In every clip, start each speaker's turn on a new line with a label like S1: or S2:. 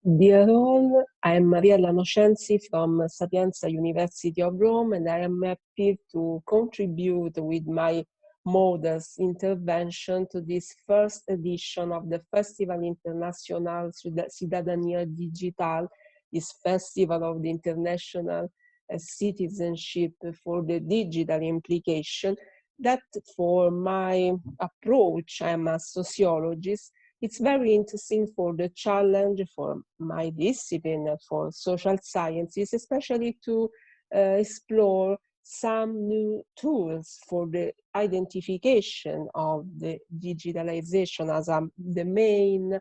S1: Dear all, I am Mariella Nocenzi from Sapienza University of Rome, and I am happy to contribute with my modest intervention to this first edition of the Festival Internacional Cidadania Digital, this festival of the international citizenship for the digital implication. That for my approach, I am a sociologist. It's very interesting for the challenge for my discipline, for social sciences, especially to explore some new tools for the identification of the digitalization as the main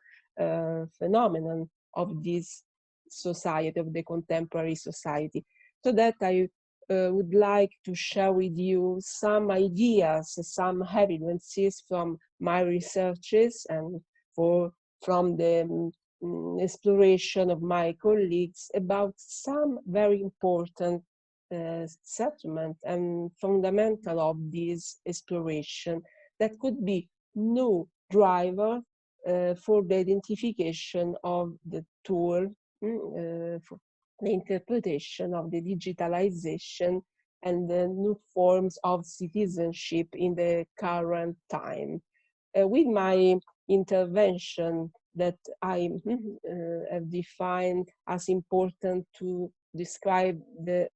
S1: phenomenon of this society, of the contemporary society. So that I would like to share with you some ideas, some evidences from my researches and from the exploration of my colleagues about some very important settlement and fundamental of this exploration that could be new driver for the identification of the tool, for the interpretation of the digitalization and the new forms of citizenship in the current time. With my intervention that I have defined as important to describe the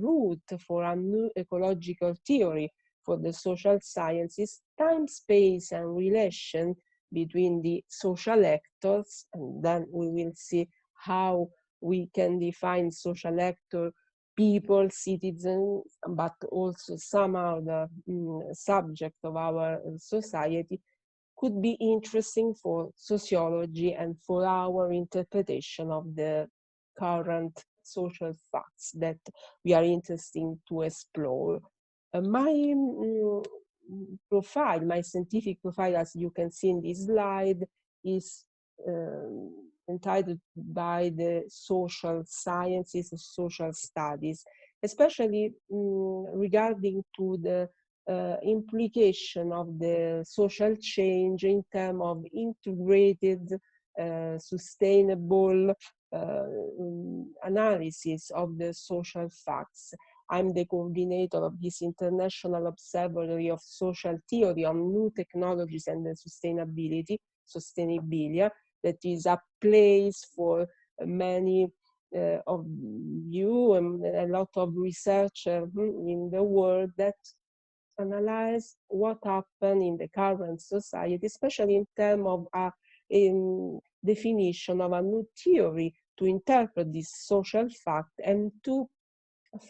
S1: route for a new ecological theory for the social sciences, time, space, and relation between the social actors, and then we will see how we can define social actor, people, citizens, but also some other subject of our society, could be interesting for sociology and for our interpretation of the current social facts that we are interested to explore. My profile, my scientific profile, as you can see in this slide, is entitled by the social sciences, social studies, especially regarding to the implication of the social change in terms of integrated, sustainable analysis of the social facts. I'm the coordinator of this International Observatory of Social Theory on New Technologies and Sustainability, Sustainabilia, that is a place for many of you and a lot of researchers in the world that analyze what happened in the current society, especially in terms of a definition of a new theory to interpret this social fact and to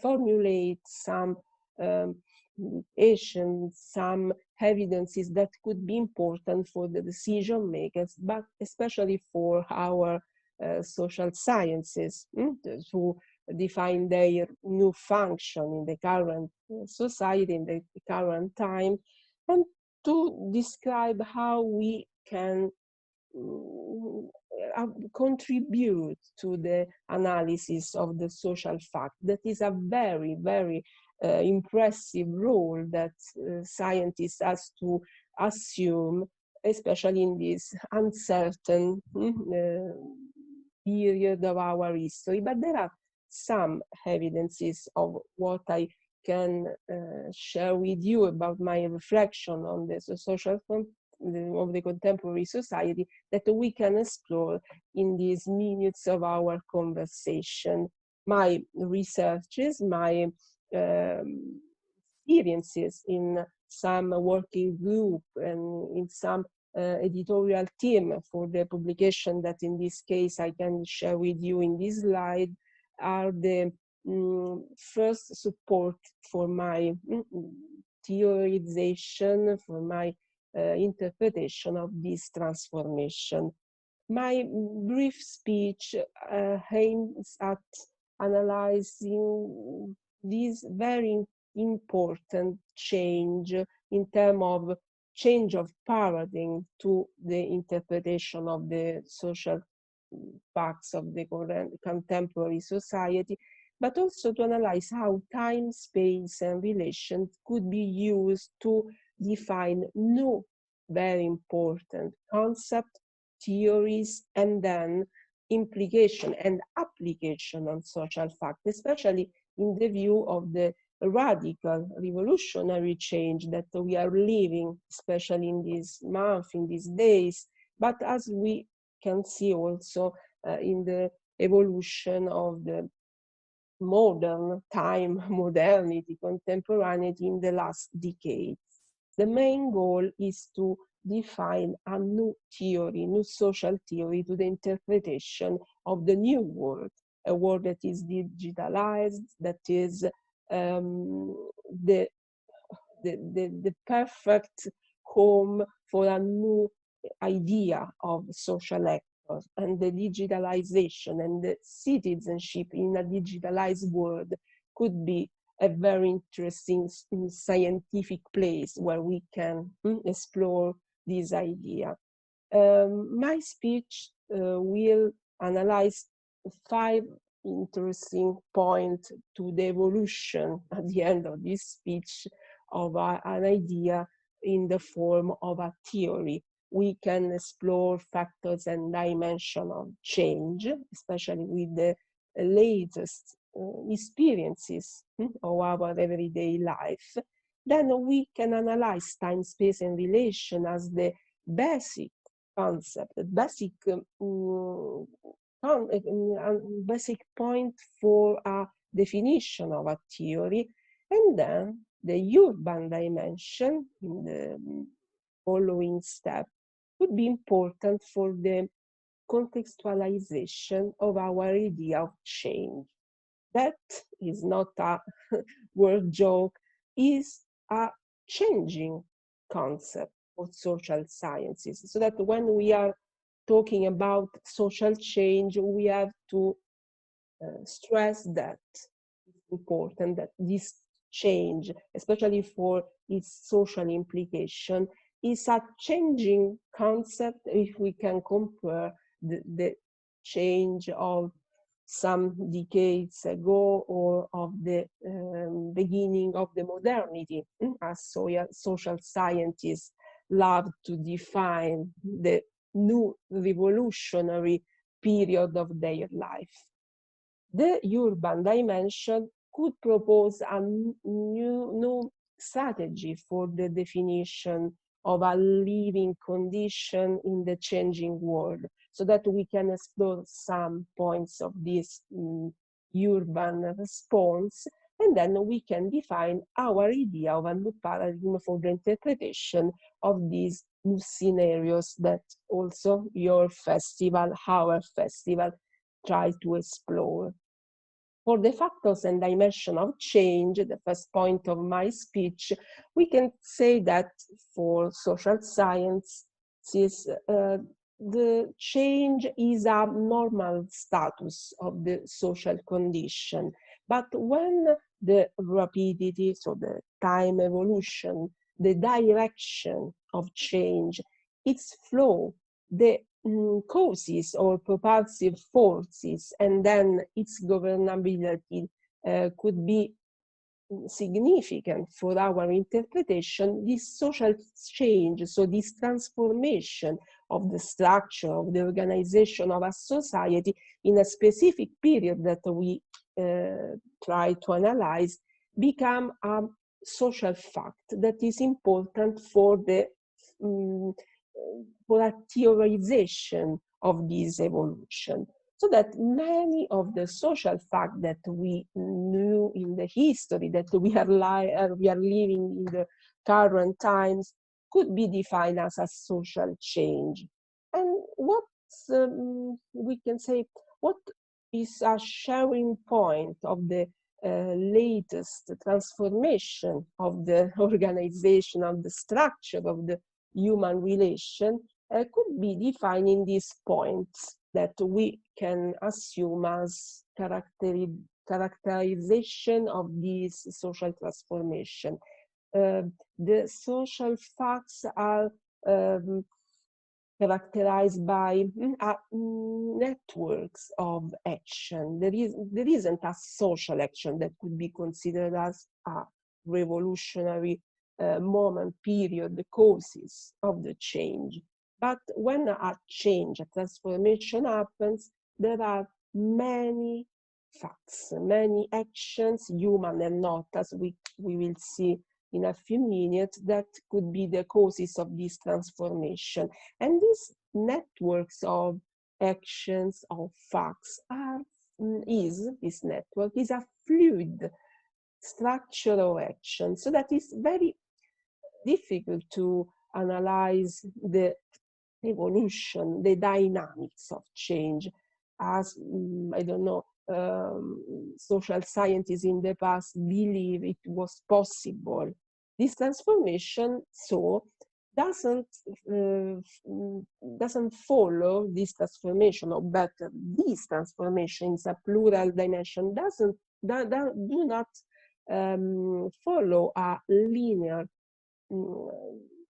S1: formulate some some evidences that could be important for the decision makers, but especially for our social sciences to define their new function in the current society, in the current time, and to describe how we can contribute to the analysis of the social fact. That is a very, very impressive role that scientists has to assume, especially in this uncertain period of our history. But there are some evidences of what I can share with you about my reflection on the social of the contemporary society that we can explore in these minutes of our conversation. My researches, my experiences in some working group and in some editorial team for the publication that in this case I can share with you in this slide are the first support for my theorization, for my interpretation of this transformation. My brief speech aims at analyzing this very important change in terms of change of paradigm to the interpretation of the social facts of the contemporary society, but also to analyze how time, space, and relations could be used to define new, very important concepts, theories, and then implication and application on social facts, especially in the view of the radical revolutionary change that we are living, especially in this month, in these days, but as we can see also in the evolution of the modern time, modernity, contemporaneity in the last decades. The main goal is to define a new theory, new social theory to the interpretation of the new world, a world that is digitalized, that is the perfect home for a new idea of social actors, and the digitalization and the citizenship in a digitalized world could be a very interesting scientific place where we can explore this idea. My speech will analyze 5 interesting points to the evolution at the end of this speech of an idea in the form of a theory. We can explore factors and dimensions of change, especially with the latest experiences of our everyday life. Then we can analyze time, space, and relation as the basic concept, basic point for a definition of a theory, and then the urban dimension in the following step would be important for the contextualization of our idea of change. That is not a word joke, is a changing concept for social sciences, so that when we are talking about social change, we have to stress that it's important that this change, especially for its social implication, is a changing concept if we can compare the change of some decades ago or of the beginning of the modernity, as social scientists love to define the new revolutionary period of their life. The urban dimension could propose a new strategy for the definition of a living condition in the changing world, so that we can explore some points of this urban response, and then we can define our idea of a new paradigm for the interpretation of these new scenarios that also your festival, our festival, try to explore. For the factors and dimension of change, the first point of my speech, we can say that for social science, the change is a normal status of the social condition. But when the rapidity, so the time evolution, the direction of change, its flow, the causes or propulsive forces, and then its governability could be significant for our interpretation, this social change, so this transformation of the structure, of the organization of a society in a specific period that we try to analyze, become a social fact that is important for the for a theorization of this evolution. So that many of the social facts that we knew in the history, that we are living in the current times, could be defined as a social change. And what we can say, what is a sharing point of the latest transformation of the organization, of the structure of the human relation, could be defined in these points that we can assume as characterization of this social transformation. The social facts are characterized by networks of action. There isn't a social action that could be considered as a revolutionary moment, period, the causes of the change. But when a change, a transformation happens, there are many facts, many actions, human and not, as we will see in a few minutes, that could be the causes of this transformation. And these networks of actions, of facts, this network is a fluid structure of action. So that is very difficult to analyze the evolution, the dynamics of change, as I don't know, social scientists in the past believe it was possible. This transformation, so, doesn't follow this transformation, or better, this transformation is a plural dimension, do not follow a linear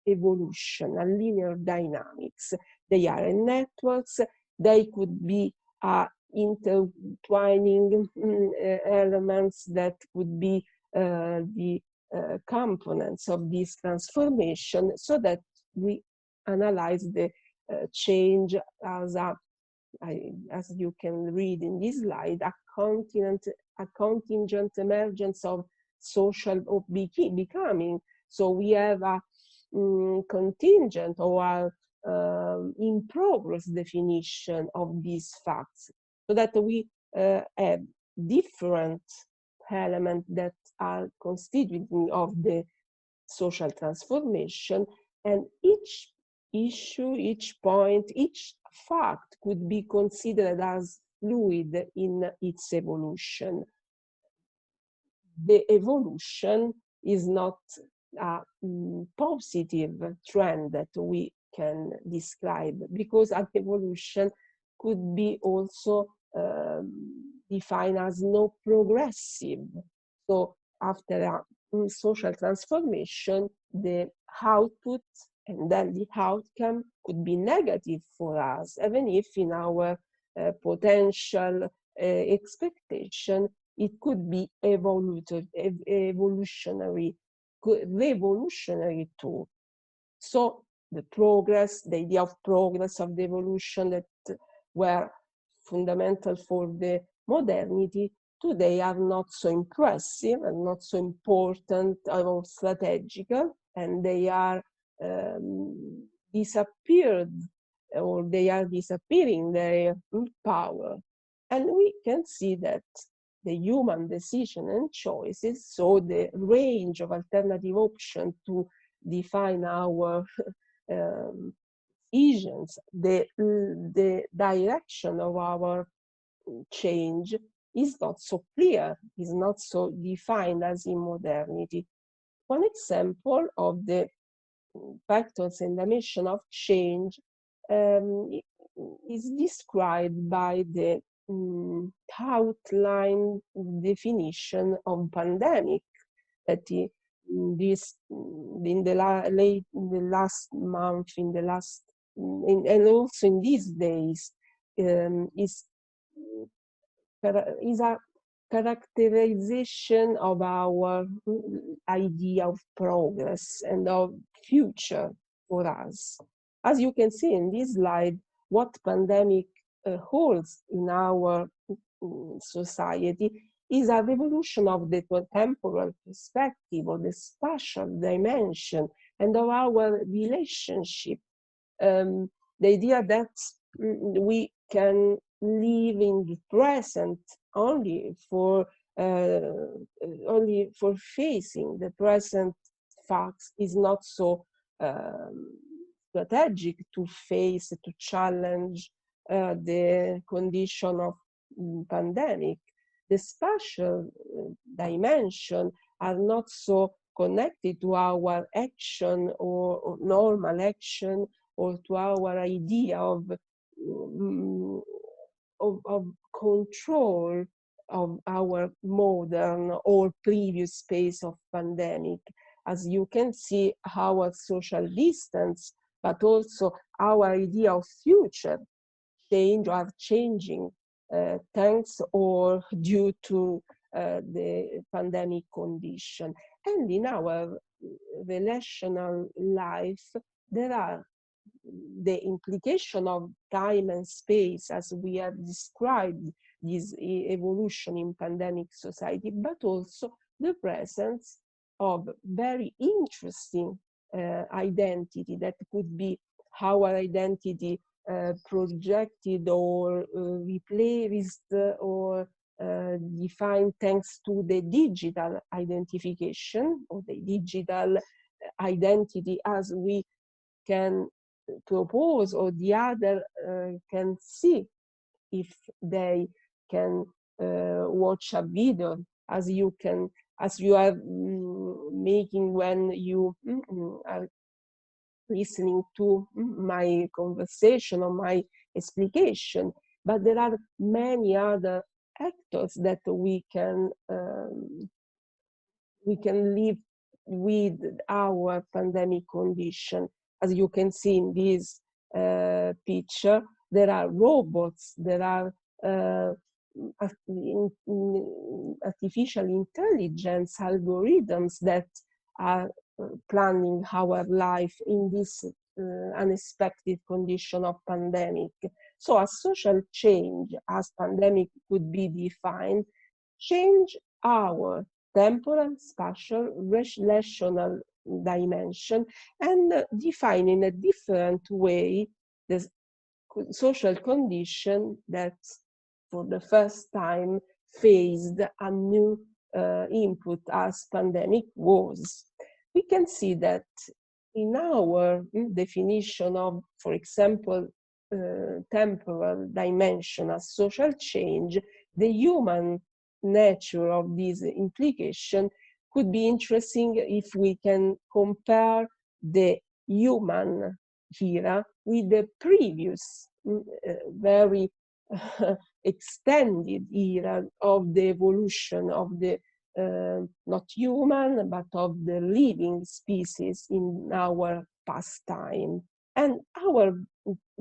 S1: evolution, a linear dynamics. They are networks. They could be intertwining elements that could be the components of this transformation, so that we analyze the change as you can read in this slide, a contingent emergence of social becoming. So we have a contingent or in progress definition of these facts, so that we have different elements that are constituting of the social transformation, and each issue, each point, each fact could be considered as fluid in its evolution. The evolution is not a positive trend that we can describe, because an evolution could be also defined as not progressive. So after a social transformation, the output and then the outcome could be negative for us, even if in our potential expectation it could be evolutionary, revolutionary too. So the progress, the idea of progress, of the evolution that were fundamental for the modernity, today are not so impressive and not so important or strategical, and they are disappeared, or they are disappearing their power. And we can see that the human decision and choices, so the range of alternative options to define our visions, the direction of our change is not so clear, is not so defined as in modernity. One example of the factors and dimension of change is described by the outline definition of pandemic, that in the last month, and also in these days, is a characterization of our idea of progress and of future for us. As you can see in this slide, what pandemic holds in our society is a revolution of the temporal perspective, of the spatial dimension, and of our relationship. The idea that we can live in the present only for facing the present facts is not so strategic to face, to challenge the condition of pandemic. The spatial dimension are not so connected to our action or normal action, or to our idea of control of our modern or previous space of pandemic. As you can see, our social distance, but also our idea of future change are changing thanks or due to the pandemic condition. And in our relational life, there are the implication of time and space, as we have described this evolution in pandemic society, but also the presence of very interesting identity that could be our identity projected or replaced or defined thanks to the digital identification or the digital identity, as we can propose or the other can see if they can watch a video, as you are making when you are listening to my conversation or my explication. But there are many other actors that we can live with our pandemic condition. As you can see in this picture, there are robots, there are artificial intelligence algorithms that are planning our life in this unexpected condition of pandemic. So a social change, as pandemic could be defined, change our temporal, spatial, relational dimension, and define in a different way the social condition that for the first time faced a new input as pandemic was. We can see that in our definition of, for example, temporal dimension as social change, the human nature of this implication could be interesting if we can compare the human era with the previous very extended era of the evolution of the not human, but of the living species in our past time. And our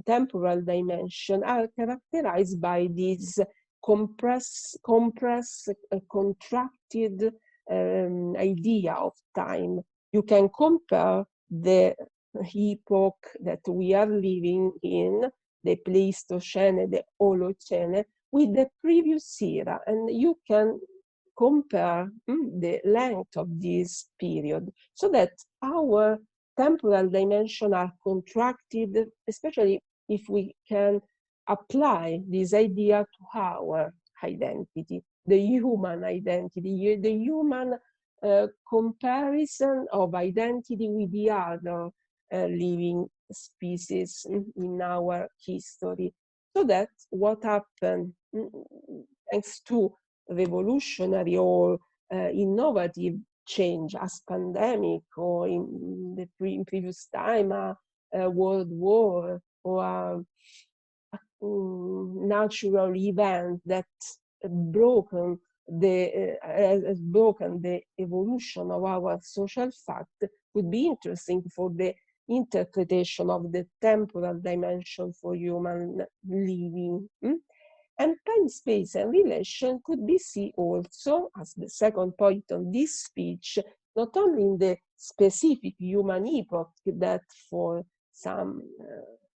S1: temporal dimension are characterized by this contracted idea of time. You can compare the epoch that we are living in, the Pleistocene, the Holocene, with the previous era, and you can compare the length of this period, so that our temporal dimension are contracted, especially if we can apply this idea to our identity, the human identity, the human comparison of identity with the other living species in our history. So that what happened thanks to revolutionary or innovative change as pandemic, or in the previous time a world war or a natural event that has broken the evolution of our social fact, would be interesting for the interpretation of the temporal dimension for human living. And time, space, and relation could be seen also, as the second point of this speech, not only in the specific human epoch that for some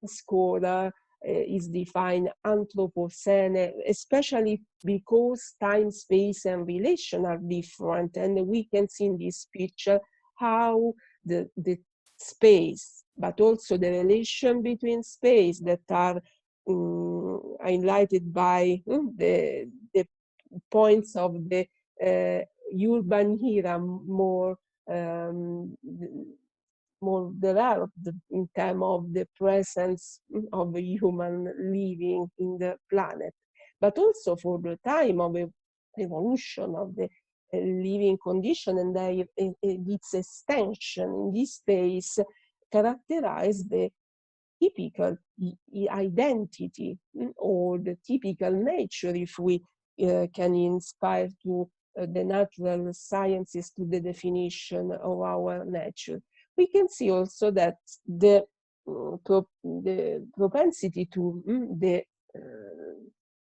S1: scholar is defined Anthropocene, especially because time, space, and relation are different. And we can see in this picture how the space, but also the relation between space that are highlighted by the points of the urban era more developed in terms of the presence of a human living in the planet, but also for the time of evolution of the living condition and its extension in this space characterize the typical identity or the typical nature, if we can inspire to the natural sciences to the definition of our nature. We can see also that the propensity to the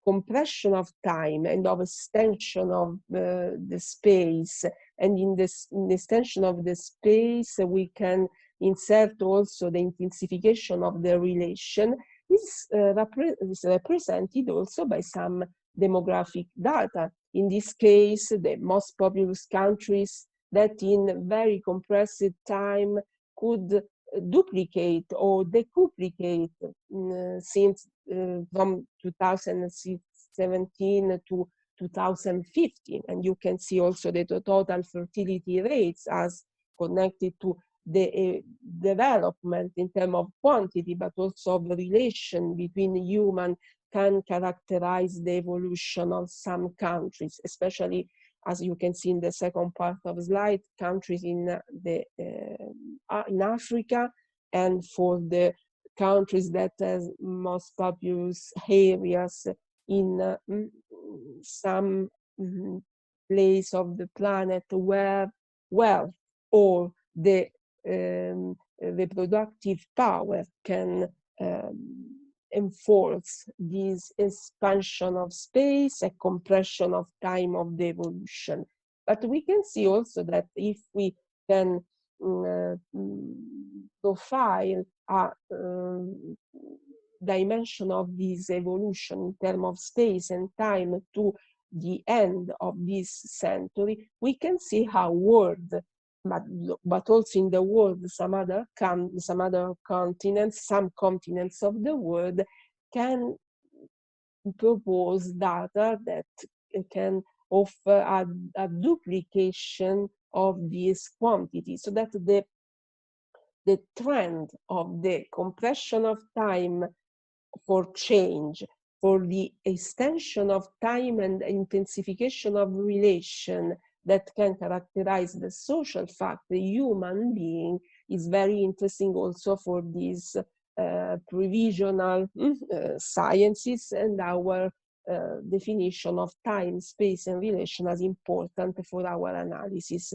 S1: compression of time and of extension of the space, and in the extension of the space we can insert also the intensification of the relation, is represented also by some demographic data. In this case, the most populous countries that in very compressed time could duplicate or decuplicate since from 2017 to 2015. And you can see also the total fertility rates as connected to the development in terms of quantity, but also of the relation between human can characterize the evolution of some countries, especially as you can see in the second part of the slide, countries in Africa, and for the countries that has most populous areas in some place of the planet where wealth or the reproductive power can enforce this expansion of space and compression of time of the evolution. But we can see also that if we can profile a dimension of this evolution in terms of space and time to the end of this century, we can see how world, but also in the world, some other continents, some continents of the world can propose data that can offer a duplication of this quantity, so that the trend of the compression of time for change, for the extension of time and intensification of relation that can characterize the social fact, the human being, is very interesting also for these provisional sciences and our definition of time, space, and relation as important for our analysis.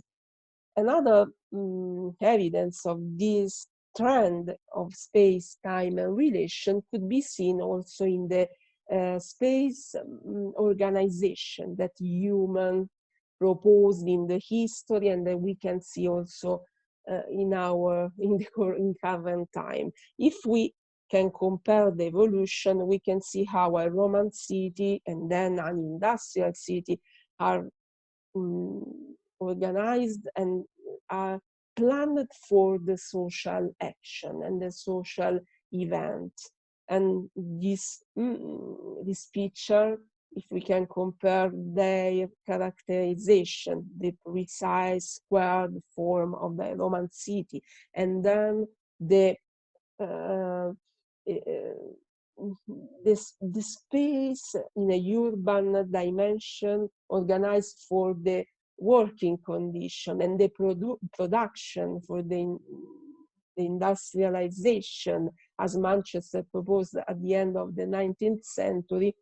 S1: Another evidence of this trend of space, time, and relation could be seen also in the space organization that human proposed in the history, and that we can see also in current time. If we can compare the evolution, we can see how a Roman city and then an industrial city are organized and are planned for the social action and the social event. And this picture, if we can compare their characterization, the precise squared form of the Roman city, and then the space in a urban dimension organized for the working condition and the production for the industrialization, as Manchester proposed at the end of the 19th century,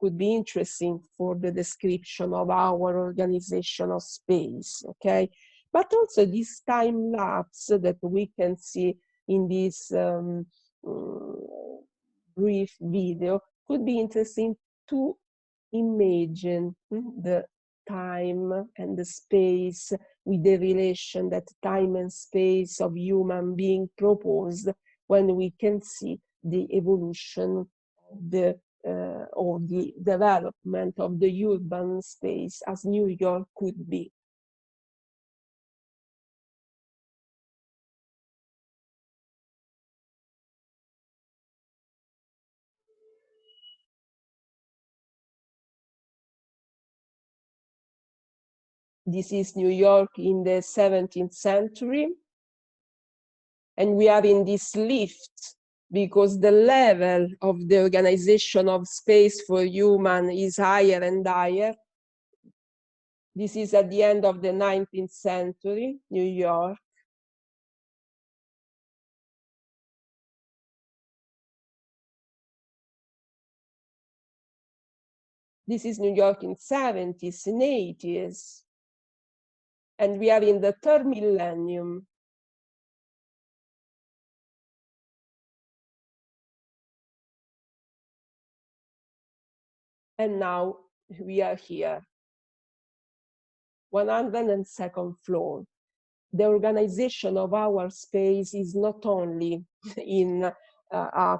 S1: could be interesting for the description of our organization of space, okay? But also this time lapse that we can see in this brief video could be interesting to imagine the time and the space with the relation that time and space of human being proposed when we can see the evolution of the or the development of the urban space as New York could be. This is New York in the 17th century. And we are in this lift because the level of the organization of space for human is higher and higher. This is at the end of the 19th century, New York. This is New York in 70s and 80s. And we are in the third millennium. And now we are here, 102nd floor. the organization of our space is not only in a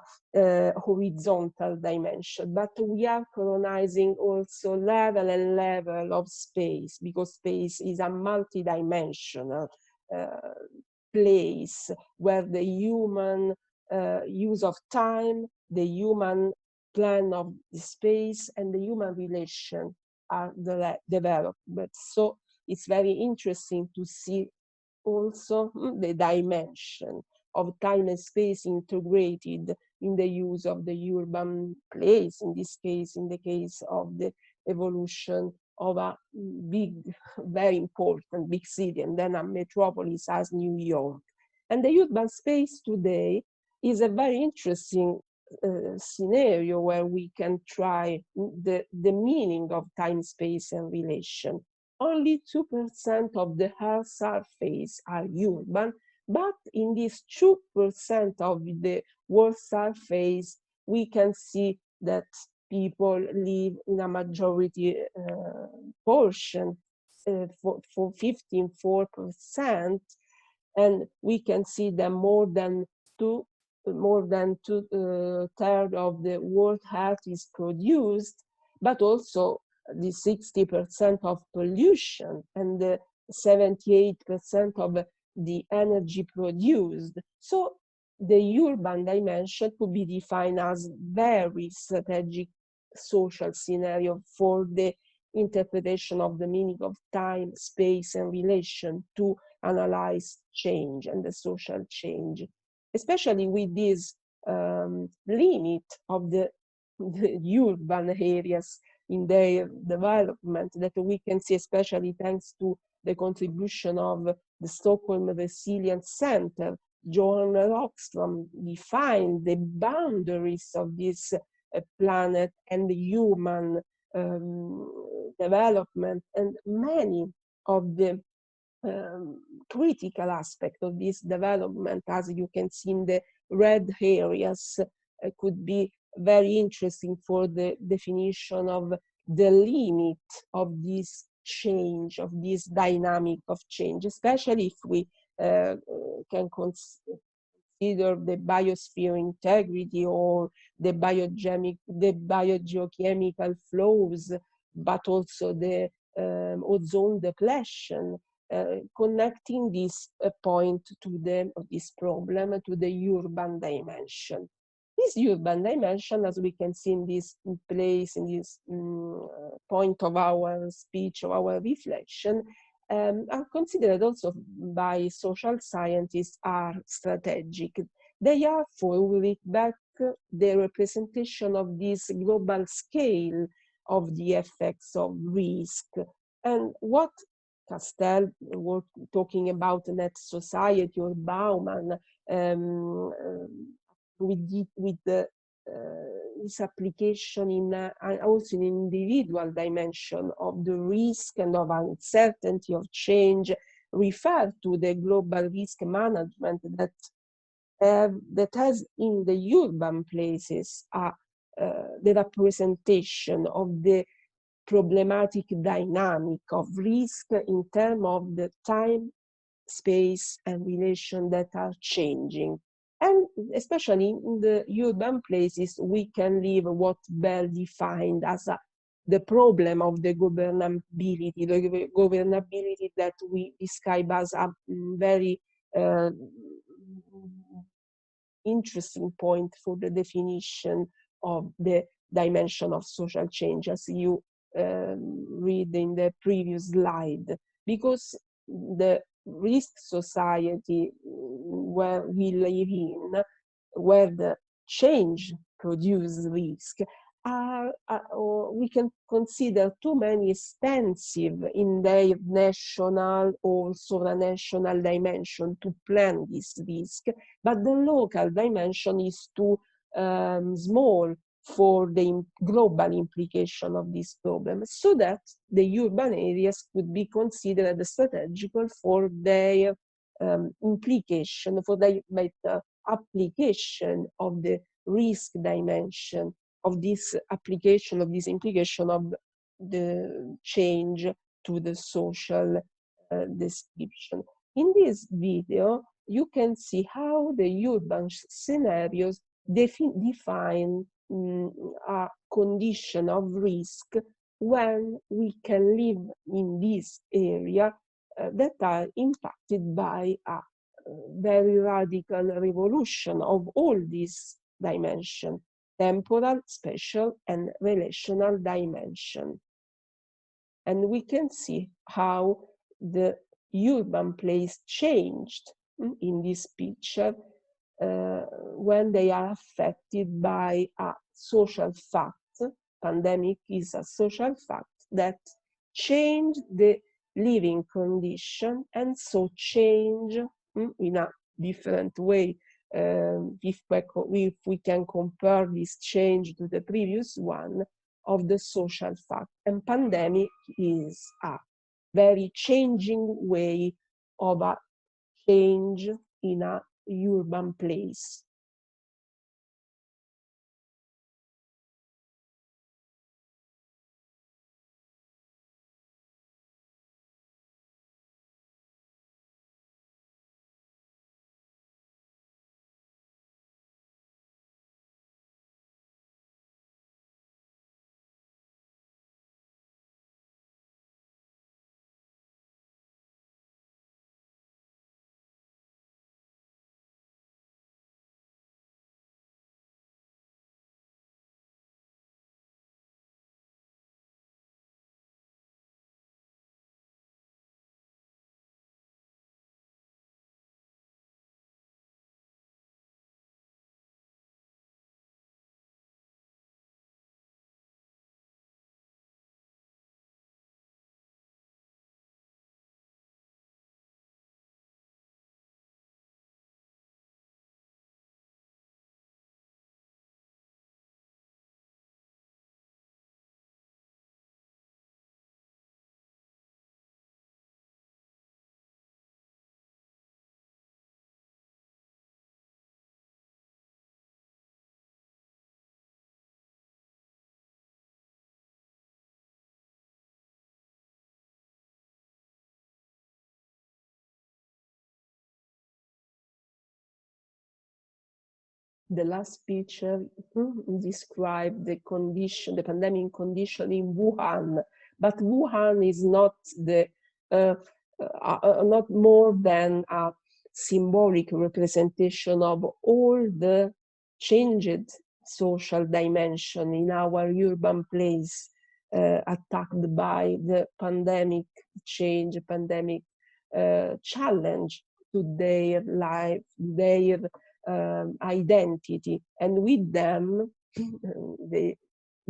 S1: horizontal dimension, but we are colonizing also level and level of space, because space is a multidimensional place where the human use of time, the human plan of the space, and the human relation are developed. But so it's very interesting to see also the dimension of time and space integrated in the use of the urban place, in this case, in the case of the evolution of a big, very important big city, and then a metropolis as New York. And the urban space today is a very interesting scenario where we can try the meaning of time, space, and relation. Only 2% of the Earth's surface are urban, but in this 2% of the world's surface, we can see that people live in a majority portion, for 15.4%, and we can see that more than two-thirds of the world health is produced, but also the 60% of pollution and the 78% of the energy produced. So the urban dimension could be defined as very strategic social scenario for the interpretation of the meaning of time, space, and relation to analyze change and the social change, especially with this limit of the urban areas in their development that we can see, especially thanks to the contribution of the Stockholm Resilience Center. Johan Rockström defined the boundaries of this planet and the human development, and many of the critical aspects of this development, as you can see in the red areas, could be very interesting for the definition of the limit of this change, of this dynamic of change, especially if we can consider the biosphere integrity or the biogeochemical flows, but also the ozone depletion, connecting this point to this problem to the urban dimension. This urban dimension, as we can see in this place, in this point of our speech, of our reflection, are considered also by social scientists are strategic. They are, for back the representation of this global scale of the effects of risk. And what Castell was talking about net society, or Bauman, with this application in also in individual dimension of the risk and of uncertainty of change, refer to the global risk management that has in the urban places the representation of the problematic dynamic of risk in terms of the time, space, and relation that are changing. And especially in the urban places, we can leave what Bell defined as the problem of the governability that we describe as a very interesting point for the definition of the dimension of social change, as you read in the previous slide, because the risk society where we live in, where the change produces risk, we can consider too many extensive in their national or supranational dimension to plan this risk, but the local dimension is too small for the global implication of this problem, so that the urban areas could be considered strategical for their implication, for their application of the risk dimension, of this application, of this implication of the change to the social description. In this video, you can see how the urban scenarios define a condition of risk when we can live in this area that are impacted by a very radical revolution of all these dimensions: temporal, spatial, and relational dimension. And we can see how the urban place changed in this picture when they are affected by a social fact. Pandemic is a social fact that changed the living condition, and so change in a different way. If we can compare this change to the previous one of the social fact. And pandemic is a very changing way of a change in a urban place. The last picture describes the condition, the pandemic condition in Wuhan, but Wuhan is not not more than a symbolic representation of all the changed social dimension in our urban place attacked by the pandemic change, pandemic challenge to their life, their identity, and with them the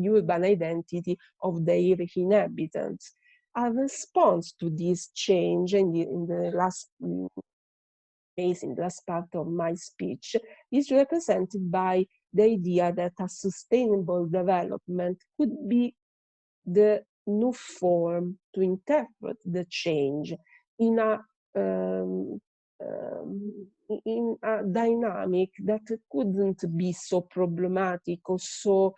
S1: urban identity of their inhabitants. A response to this change in the last phase, in the last part of my speech, is represented by the idea that a sustainable development could be the new form to interpret the change in a dynamic that couldn't be so problematic or so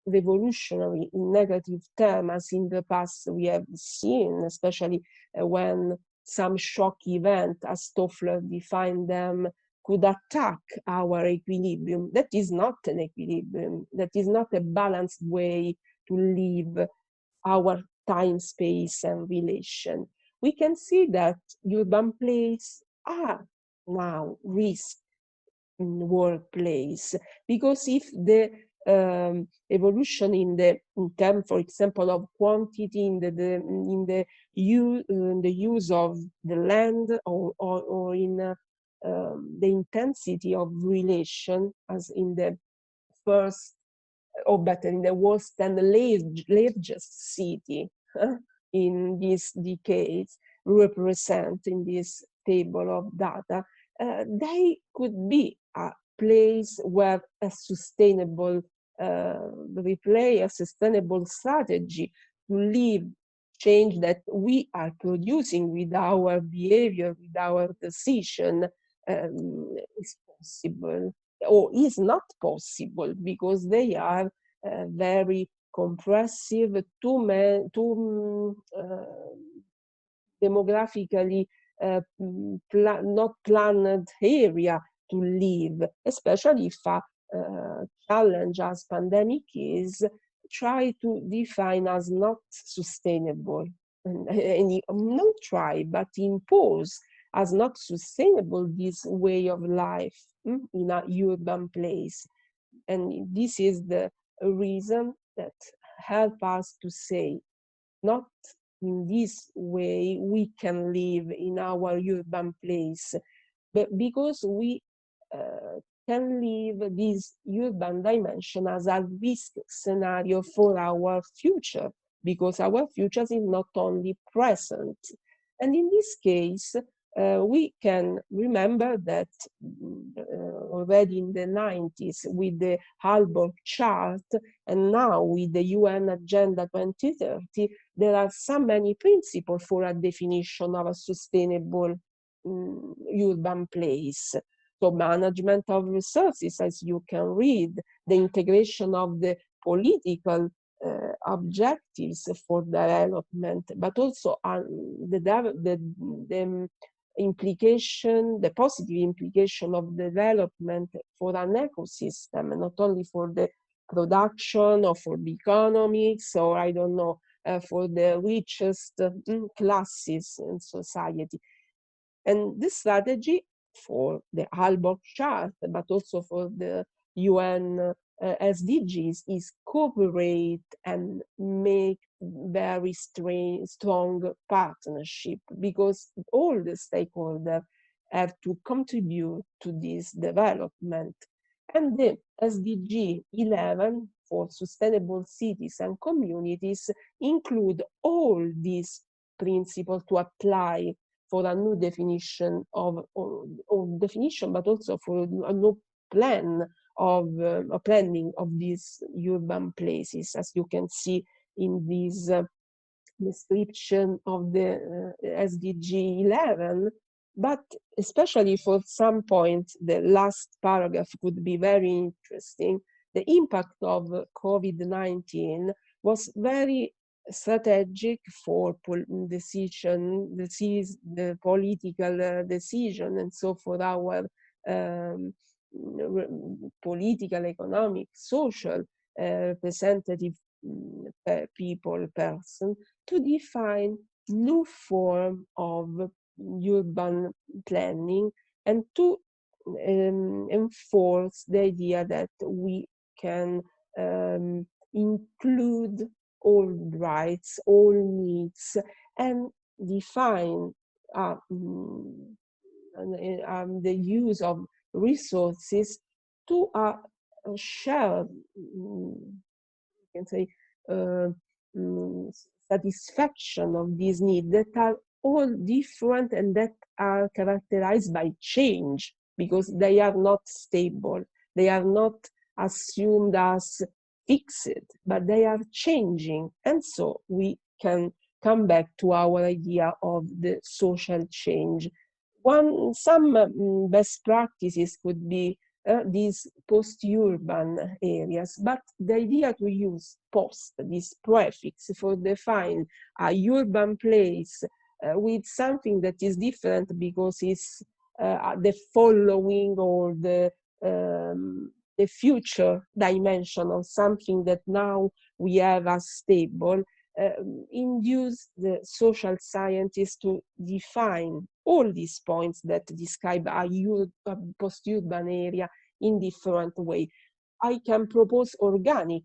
S1: revolutionary in negative terms as in the past we have seen, especially when some shock event, as Toffler defined them, could attack our equilibrium. That is not an equilibrium. That is not a balanced way to live our time, space, and relation. We can see that urban places are now risk in workplace, because if the evolution in terms, for example, of quantity in the use of the land, or in the intensity of relation, as in the first, or better, in the worst and largest city in these decades represent in this table of data, they could be a place where a sustainable replay, a sustainable strategy to live change that we are producing with our behavior, with our decision, is possible, or is not possible, because they are very compressive, too demographically not planned area to live, especially if a challenge as pandemic is try to define as not sustainable, and not try, but impose as not sustainable this way of life in a urban place. And this is the reason that help us to say, not in this way we can live in our urban place, but because we can live this urban dimension as a risk scenario for our future, because our future is not only present. And in this case, we can remember that already in the 90s with the Aalborg chart, and now with the UN Agenda 2030, there are so many principles for a definition of a sustainable urban place. So management of resources, as you can read, the integration of the political objectives for development, but also the implication, the positive implication of development for an ecosystem, not only for the production or for the economics, or I don't know, for the richest classes in society. And this strategy for the Aalborg chart, but also for the UN SDGs, is cooperate and make very strong partnership, because all the stakeholders have to contribute to this development. And the SDG 11 for sustainable cities and communities include all these principles to apply for a new definition of definition, but also for a new plan of planning of these urban places, as you can see in this description of the SDG 11. But especially for some points, the last paragraph could be very interesting. The impact of COVID-19 was very strategic for the political decision, and so for our political, economic, social representative person to define new form of urban planning, and to enforce the idea that we can include all rights, all needs, and define the use of resources to a shared, you can say, satisfaction of these needs that are all different and that are characterized by change, because they are not stable, they are not assumed as fixed, but they are changing. And so we can come back to our idea of the social change. Some best practices could be these post-urban areas, but the idea to use post, this prefix, for define a urban place with something that is different because it's the following or the future dimension of something that now we have as stable, induce the social scientists to define all these points that describe a post-urban area in different way. I can propose organic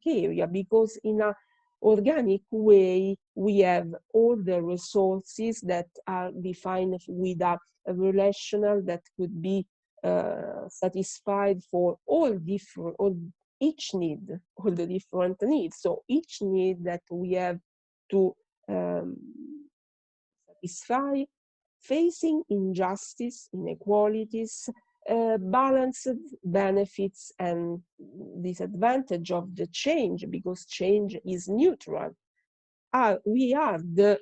S1: area, because in an organic way we have all the resources that are defined with a relational that could be satisfied for each need, all the different needs. So each need that we have to satisfy, facing injustice, inequalities, balanced benefits and disadvantage of the change, because change is neutral. We are the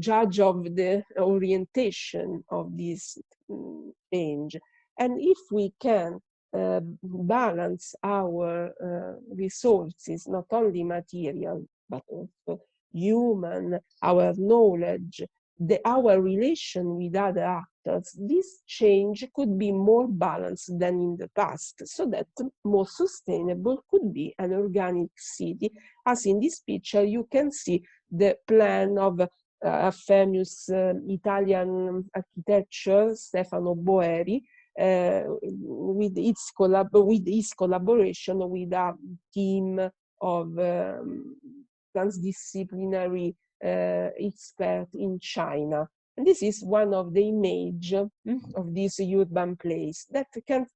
S1: judge of the orientation of this change. And if we can balance our resources, not only material, but also human, our knowledge, our relation with other actors, this change could be more balanced than in the past, so that more sustainable could be an organic city. As in this picture, you can see the plan of a famous Italian architecture, Stefano Boeri, with his collaboration with a team of transdisciplinary expert in China. And this is one of the image of this urban place that can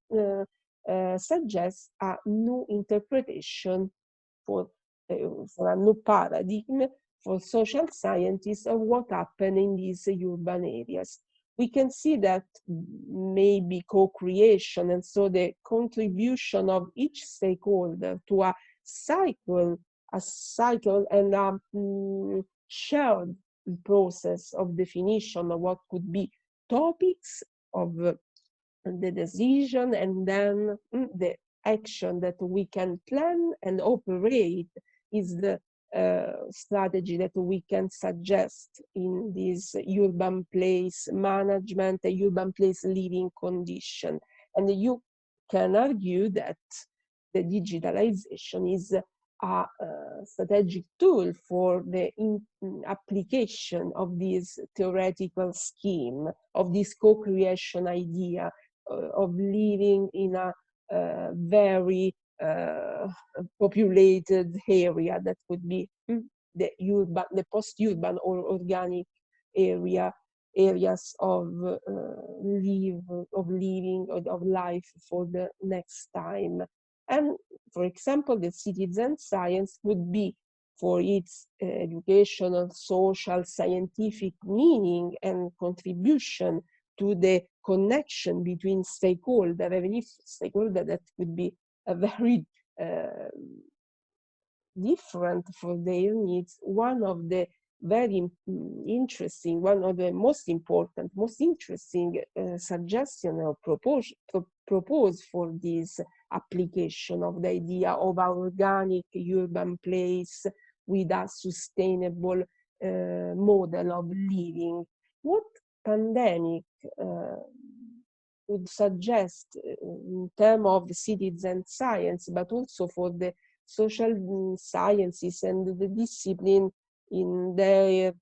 S1: suggest a new interpretation for a new paradigm for social scientists of what happened in these urban areas. We can see that maybe co-creation, and so the contribution of each stakeholder to a cycle and a shared process of definition of what could be topics of the decision, and then the action that we can plan and operate is the strategy that we can suggest in this urban place management, a urban place living condition. And you can argue that the digitalization is a strategic tool for the application of this theoretical scheme, of this co-creation idea of living in a very populated area that could be the post-urban or organic areas of living, of life for the next time. And for example, the citizen science would be, for its educational, social, scientific meaning and contribution to the connection between stakeholders, even if stakeholder that could be a very different for their needs, one of the very interesting, one of the most important, most interesting suggestion or propose for this application of the idea of our organic urban place with a sustainable model of living. What pandemic would suggest in terms of citizen science, but also for the social sciences and the discipline in their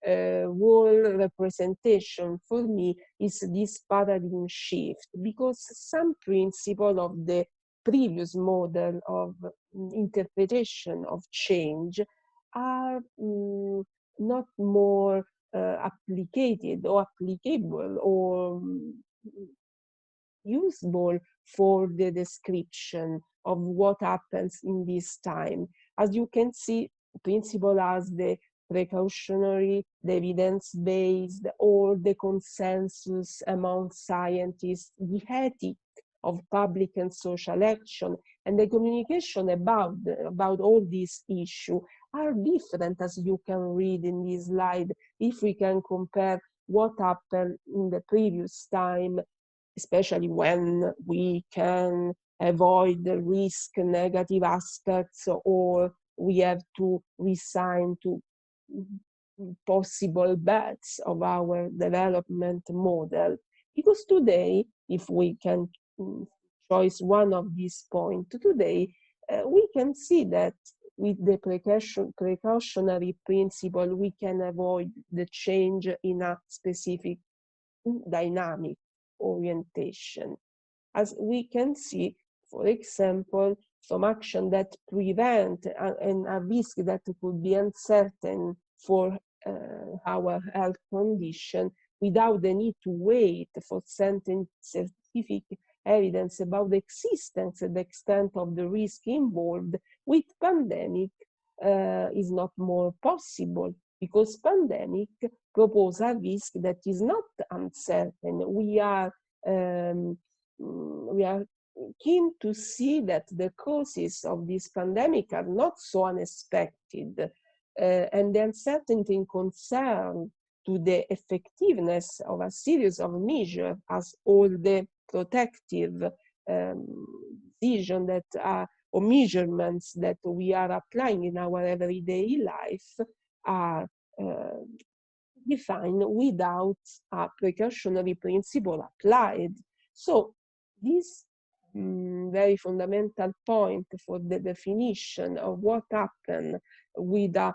S1: whole representation, for me, is this paradigm shift, because some principle of the previous model of interpretation of change are not more applicated or applicable or usable for the description of what happens in this time. As you can see, principle as the precautionary, the evidence-based, or the consensus among scientists, the ethic of public and social action, and the communication about all these issues are different, as you can read in this slide, if we can compare what happened in the previous time, especially when we can avoid the risk negative aspects, or we have to resign to possible bets of our development model. Because today, if we can choose one of these points today, we can see that with the precautionary principle, we can avoid the change in a specific dynamic orientation. As we can see, for example, some action that prevent and a risk that could be uncertain for our health condition without the need to wait for scientific evidence about the existence and the extent of the risk involved, with pandemic is not more possible, because pandemic propose a risk that is not uncertain. We are keen to see that the causes of this pandemic are not so unexpected, and the uncertainty in concern to the effectiveness of a series of measures, as all the protective decisions that or measurements that we are applying in our everyday life are defined without a precautionary principle applied. So this very fundamental point for the definition of what happened with a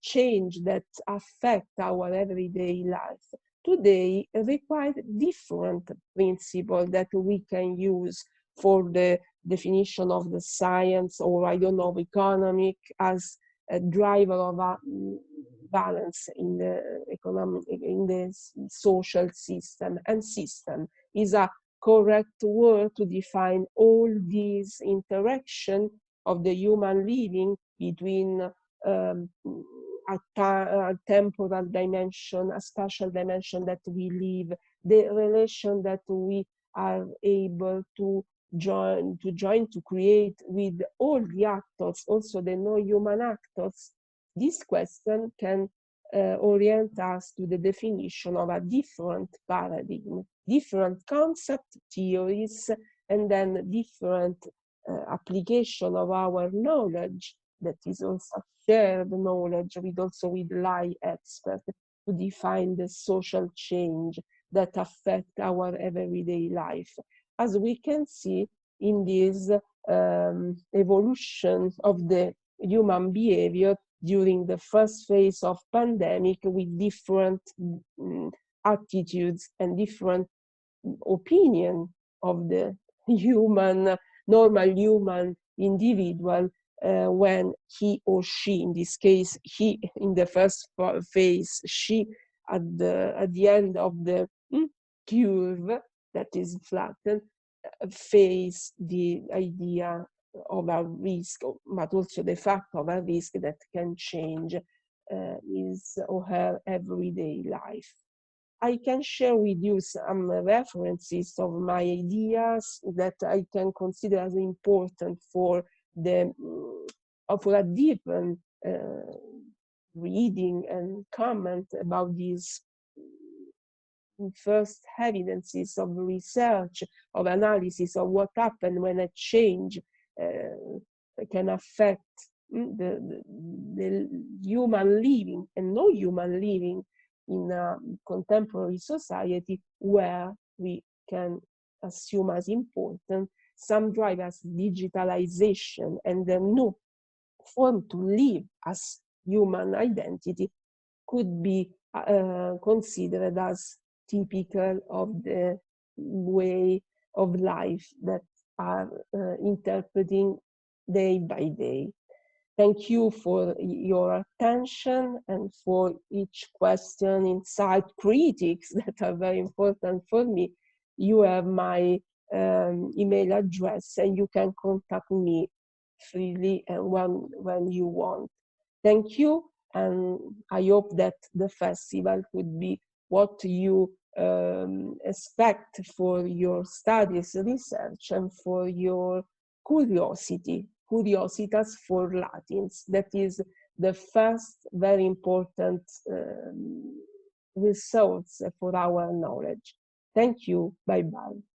S1: change that affect our everyday life today require different principles that we can use for the definition of the science, or I don't know, economic, as a driver of a balance in the economic, in the social system. And system is a correct word to define all these interaction of the human living between a temporal dimension, a spatial dimension that we live, the relation that we are able to join, to create with all the actors, also the non-human actors. This question can orient us to the definition of a different paradigm, different concept theories, and then different application of our knowledge that is also shared knowledge with lay experts to define the social change that affect our everyday life. As we can see in this evolution of the human behavior during the first phase of pandemic, with different attitudes and different opinion of the human, normal human individual, when he or she, in this case, he in the first phase, she at the end of the curve that is flattened, face the idea of a risk, but also the fact of a risk that can change his or her everyday life. I can share with you some references of my ideas that I can consider as important for the for a deeper reading and comment about these first evidences of research, of analysis of what happened when a change can affect the human living and no human living in a contemporary society, where we can assume as important some drivers, digitalization and the new form to live as human identity could be considered as typical of the way of life that are interpreting day by day. Thank you for your attention and for each question, insight, critics that are very important for me. You have my email address and you can contact me freely and when you want. Thank you, and I hope that the festival could be what you expect for your studies, research, and for your curiosity. Curiositas for Latins. That is the first very important resource for our knowledge. Thank you. Bye-bye.